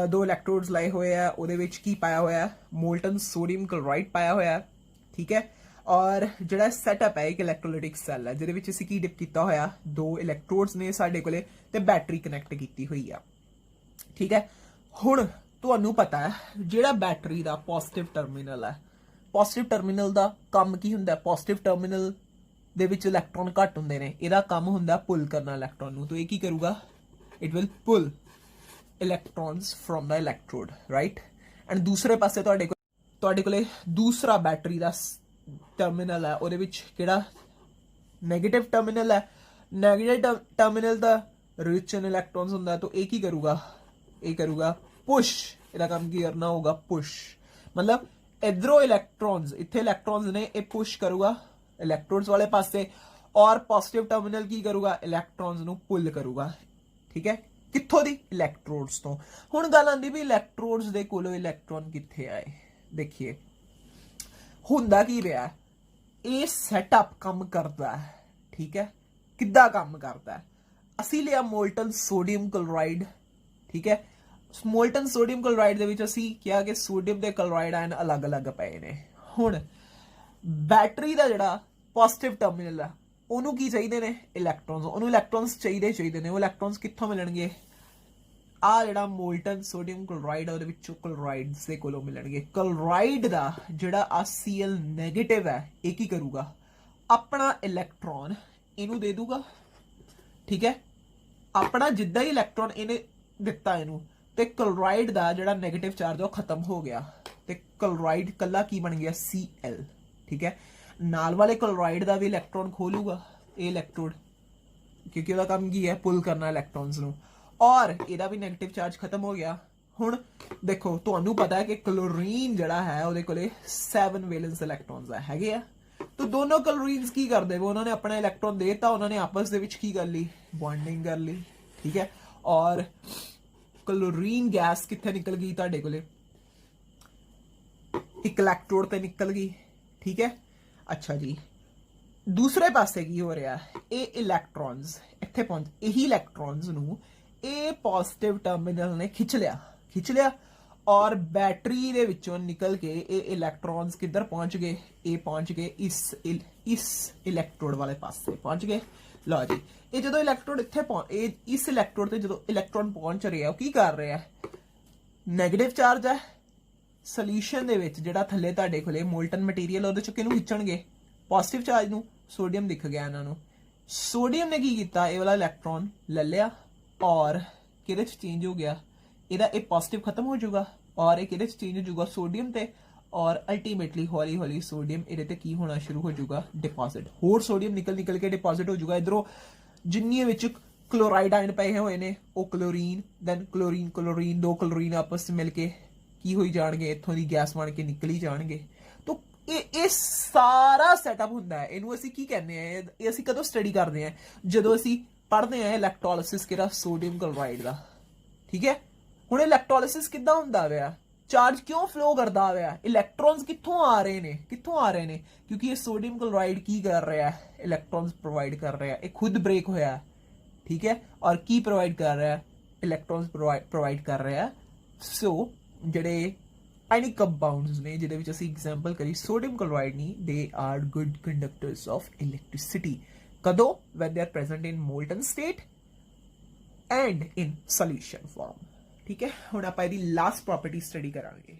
2 ਇਲੈਕਟ੍ਰੋਡਸ ਲਾਏ ਹੋਏ ਆ। ਉਹਦੇ ਵਿੱਚ ਕੀ ਪਾਇਆ ਹੋਇਆ? ਮੋਲਟਨ ਸੋਡੀਅਮ ਕਲੋਰਾਈਡ ਪਾਇਆ ਹੋਇਆ, ਠੀਕ ਹੈ। ਔਰ ਜਿਹੜਾ ਸੈਟਅਪ ਹੈ ਇੱਕ ਇਲੈਕਟ੍ਰੋਲਾਈਟਿਕ ਸੈੱਲ ਹੈ, ਜਿਹਦੇ ਵਿੱਚ ਅਸੀਂ ਕੀ ਡਿਪ ਕੀਤਾ ਹੋਇਆ? 2 ਇਲੈਕਟ੍ਰੋਡਸ ਨੇ ਸਾਡੇ ਕੋਲੇ ਤੇ ਬੈਟਰੀ ਕਨੈਕਟ ਕੀਤੀ ਹੋਈ ਆ, ਠੀਕ ਹੈ। ਹੁਣ ਤੁਹਾਨੂੰ ਪਤਾ ਹੈ ਜਿਹੜਾ ਬੈਟਰੀ ਦਾ ਪੋਜ਼ਿਟਿਵ ਟਰਮੀਨਲ ਹੈ, ਪੋਜ਼ਿਟਿਵ ਟਰਮੀਨਲ ਦਾ ਕੰਮ ਕੀ ਹੁੰਦਾ? ਪੋਜ਼ਿਟਿਵ ਟਰਮੀਨਲ ਦੇ ਵਿੱਚ ਇਲੈਕਟ੍ਰੋਨ ਘੱਟ ਹੁੰਦੇ ਨੇ, ਇਹਦਾ ਕੰਮ ਹੁੰਦਾ ਪੁੱਲ ਕਰਨਾ ਇਲੈਕਟ੍ਰੋਨ ਨੂੰ। ਤਾਂ ਇਹ ਕੀ ਕਰੂਗਾ? It will pull electrons from the electrode, right. And ਦੂਸਰੇ ਪਾਸੇ ਤੁਹਾਡੇ ਕੋਲੇ ਦੂਸਰਾ ਬੈਟਰੀ ਦਾ ਟਰਮੀਨਲ ਹੈ, ਉਹਦੇ ਵਿੱਚ ਕਿਹੜਾ ਨੈਗੇਟਿਵ ਟਰਮੀਨਲ ਹੈ। ਨੈਗੇਟਿਵ ਟਰਮੀਨਲ ਦਾ ਰਿਚ ਇਨ ਇਲੈਕਟ੍ਰॉन्स ਹੁੰਦਾ, ਤਾਂ ਇਹ ਕੀ ਕਰੂਗਾ, ਇਹ ਕਰੂਗਾ ਪੁਸ਼। ਇਹਦਾ ਕੰਮ ਕੀ ਕਰਨਾ ਹੋਗਾ, ਪੁਸ਼। ਮਤਲਬ ਇਧਰੋਂ ਇਲੈਕਟ੍ਰॉन्स, ਇੱਥੇ ਇਲੈਕਟ੍ਰॉन्स ਨੇ, ਇਹ ਪੁਸ਼ ਕਰੂਗਾ ਇਲੈਕਟ੍ਰੋਡਸ ਵਾਲੇ ਪਾਸੇ, ਔਰ ਪੋਜ਼ਿਟਿਵ ਟਰਮੀਨਲ ਕੀ ਕਰੂਗਾ, ਇਲੈਕਟ੍ਰॉन्स ਨੂੰ ਪੁੱਲ ਕਰੂਗਾ। ਠੀਕ ਹੈ, ਕਿੱਥੋਂ ਦੀ, ਇਲੈਕਟ੍ਰੋਡਸ ਤੋਂ। ਹੁਣ ਗੱਲ ਆਉਂਦੀ ਵੀ ਇਲੈਕਟ੍ਰੋਡਸ ਦੇ ਕੋਲੋਂ ਇਲੈਕਟ੍ਰॉन ਕਿੱਥੇ ਆਏ। ਦੇਖੀਏ ਹੁੰਦਾ ਕੀ ਰਿਹਾ, ਇਹ ਸੈਟਅਪ ਕੰਮ ਕਰਦਾ ਹੈ। ਠੀਕ ਹੈ, ਕਿੱਦਾਂ ਕੰਮ ਕਰਦਾ ਹੈ, ਅਸੀਂ ਲਿਆ ਮੋਲਟਨ ਸੋਡੀਅਮ ਕਲੋਰਾਈਡ। ਠੀਕ ਹੈ, ਮੋਲਟਨ ਸੋਡੀਅਮ ਕਲੋਰਾਈਡ ਦੇ ਵਿੱਚ ਅਸੀਂ ਕਿਹਾ ਕਿ ਸੋਡੀਅਮ ਤੇ ਕਲੋਰਾਈਡ ਆਇਨ ਅਲੱਗ-ਅਲੱਗ ਪਏ ਨੇ। ਹੁਣ ਬੈਟਰੀ ਦਾ ਜਿਹੜਾ ਪੋਜ਼ਿਟਿਵ ਟਰਮੀਨਲ ਆ, ਉਹਨੂੰ ਕੀ ਚਾਹੀਦੇ ਨੇ, ਇਲੈਕਟ੍ਰॉन्स। ਉਹਨੂੰ ਇਲੈਕਟ੍ਰॉन्स ਚਾਹੀਦੇ ਨੇ। ਉਹ ਇਲੈਕਟ੍ਰॉन्स ਕਿੱਥੋਂ ਮਿਲਣਗੇ, ਆ ਜਿਹੜਾ ਮੋਲਟਨ ਸੋਡੀਅਮ ਕਲੋਰਾਈਡ ਆ ਉਹਦੇ ਵਿੱਚੋਂ ਕਲੋਰਾਈਡਸ ਦੇ ਕੋਲੋਂ ਮਿਲਣਗੇ। ਕਲੋਰਾਈਡ ਦਾ ਜਿਹੜਾ Cl ਨੈਗੇਟਿਵ ਹੈ, ਇਹ ਕੀ ਕਰੂਗਾ, ਆਪਣਾ ਇਲੈਕਟ੍ਰॉन ਇਹਨੂੰ ਦੇ ਦੂਗਾ। ਠੀਕ ਹੈ, ਆਪਣਾ ਜਿੱਦਾਂ ਹੀ ਇਲੈਕਟ੍ਰॉन ਇਹਨੇ ਦਿੱਤਾ ਇਹਨੂੰ, ਤੇ ਕਲੋਰਾਈਡ ਦਾ ਜਿਹੜਾ ਨੈਗੇਟਿਵ ਚਾਰਜ ਉਹ ਖਤਮ ਹੋ ਗਿਆ, ਤੇ ਕਲੋਰਾਈਡ ਕੱਲਾ ਕੀ ਬਣ ਗਿਆ, Cl। ਠੀਕ ਹੈ, ਨਾਲ ਵਾਲੇ ਕਲੋਰਾਈਡ ਦਾ ਵੀ ਇਲੈਕਟ੍ਰॉन ਖੋਲੂਗਾ ਇਹ ਇਲੈਕਟ੍ਰੋਡ, ਕਿਉਂਕਿ ਉਹਦਾ ਕੰਮ ਕੀ ਹੈ, ਪੁੱਲ ਕਰਨਾ ਇਲੈਕਟ੍ਰॉन्स ਨੂੰ, ਔਰ ਇਹਦਾ ਵੀ ਨੈਗੇਟਿਵ ਚਾਰਜ ਖਤਮ ਹੋ ਗਿਆ। ਹੁਣ ਦੇਖੋ, ਤੁਹਾਨੂੰ ਪਤਾ ਹੈ ਕਿ ਕਲੋਰੀਨ ਜਿਹੜਾ ਹੈ ਉਹਦੇ ਕੋਲੇ 7 ਵੈਲੈਂਸ ਇਲੈਕਟ੍ਰॉन्स ਹੈਗੇ ਆ। तो दोनों क्लोरीन्स की कर दे, उन्होंने अपना इलेक्ट्रॉन देता, उन्होंने आपस दे विच की कर ली, बॉन्डिंग कर ली। ठीक है, और क्लोरीन गैस कितने निकल गई तुहाडे कोले, एक इलेक्ट्रोड ते निकल गई। ठीक है, अच्छा जी, दूसरे पासे की हो रहा है, ये इलेक्ट्रॉन्स इत्थे पहुंच, यही इलेक्ट्रॉन्स नू ये पॉजिटिव टर्मिनल ने खिंच लिया और बैटरी दे विचों निकल के ये इलैक्ट्रॉन्स किधर पहुंच गए, ये पहुंच गए इस इलैक्ट्रोड वाले पासे पहुंच गए। लो जी, ये जो इलैक्ट्रोड इत्थे इस इलैक्ट्रोड ते जो इलैक्ट्रॉन पहुंच रहे हैं, की कर रहे हैं, नैगेटिव चार्ज है सोल्यूशन दे विच, जिहड़ा थल्ले तुहाडे कोले मोल्टन मटीरियल ओहदे चों किहनूं खिच्चणगे, पॉजिटिव चार्ज नूं। सोडियम दिख गया इन्हां नूं, सोडियम ने की कीता, ये वाला इलैक्ट्रॉन ले लिया और किहदे च चेंज हो गया, ਇਹਦਾ ਇਹ ਪੋਜ਼ਿਟਿਵ ਖਤਮ ਹੋ ਜਾਊਗਾ ਔਰ ਇਹ ਕਿਹਦੇ ਚ ਚੇਂਜ ਹੋ ਜਾਊਗਾ, ਸੋਡੀਅਮ ਤੇ, ਔਰ ਅਲਟੀਮੇਟਲੀ ਹੌਲੀ ਹੌਲੀ ਸੋਡੀਅਮ ਇਹਦੇ ਤੇ ਕੀ ਹੋਣਾ ਸ਼ੁਰੂ ਹੋ ਜਾਊਗਾ, ਡਿਪੋਜ਼ਿਟ। ਹੋਰ ਸੋਡੀਅਮ ਨਿਕਲ ਕੇ ਡਿਪੋਜ਼ਿਟ ਹੋ ਜਾਊਗਾ। ਇਧਰੋਂ ਜਿੰਨੀਆਂ ਵਿੱਚ ਕਲੋਰਾਈਡ ਆਇਨ ਪਏ ਹੋਏ ਨੇ ਉਹ ਕਲੋਰੀਨ, ਦੈਨ ਕਲੋਰੀਨ ਦੋ ਕਲੋਰੀਨ ਆਪਸ ਵਿੱਚ ਮਿਲ ਕੇ ਕੀ ਹੋਈ ਜਾਣਗੇ, ਇੱਥੋਂ ਦੀ ਗੈਸ ਬਣ ਕੇ ਨਿਕਲੀ ਜਾਣਗੇ। ਤਾਂ ਇਹ ਸਾਰਾ ਸੈਟਅਪ ਹੁੰਦਾ ਹੈ। ਇਹਨੂੰ ਅਸੀਂ ਕੀ ਕਹਿੰਦੇ ਆ, ਇਹ ਅਸੀਂ ਕਦੋਂ ਸਟੱਡੀ ਕਰਦੇ ਆ, ਜਦੋਂ ਅਸੀਂ ਪੜ੍ਹਦੇ ਆ ਇਲੈਕਟ੍ਰੋਲਿਸਿਸ ਕਿਹੜਾ, ਸੋਡੀਅਮ ਕਲੋਰਾਈਡ ਦਾ। ਠੀਕ ਹੈ, ਹੁਣ ਇਲੈਕਟ੍ਰੋਲਿਸਿਸ ਕਿੱਦਾਂ ਹੁੰਦਾ ਹੋਇਆ, ਚਾਰਜ ਕਿਉਂ ਫਲੋ ਕਰਦਾ ਹੋਇਆ, ਇਲੈਕਟ੍ਰॉन्स ਕਿੱਥੋਂ ਆ ਰਹੇ ਨੇ, ਕਿਉਂਕਿ ਇਹ ਸੋਡੀਅਮ ਕਲੋਰਾਈਡ ਕੀ ਕਰ ਰਿਹਾ ਹੈ, ਇਲੈਕਟ੍रॉन्स ਪ੍ਰੋਵਾਈਡ ਕਰ ਰਿਹਾ ਹੈ। ਇਹ ਖੁਦ ਬ੍ਰੇਕ ਹੋਇਆ ਹੈ। ਠੀਕ ਹੈ, ਔਰ ਕੀ ਪ੍ਰੋਵਾਈਡ ਕਰ ਰਿਹਾ ਹੈ, ਇਲੈਕਟ੍रॉन्स ਪ੍ਰੋਵਾਈਡ ਕਰ ਰਿਹਾ ਹੈ। ਸੋ ਜਿਹੜੇ ਆਇਨਿਕ ਕੰਪਾਊਂਡਸ ਨੇ, ਜਿਹਦੇ ਵਿੱਚ ਅਸੀਂ ਐਗਜ਼ਾਮਪਲ ਕਰੀ ਸੋਡੀਅਮ ਕਲੋਰਾਈਡ ਨਹੀਂ, they are good conductors of electricity. ਕਦੋਂ, when they are present in molten state and in solution form। ठीक है, हुण आपां इहदी लास्ट प्रॉपर्टी स्टडी करांगे।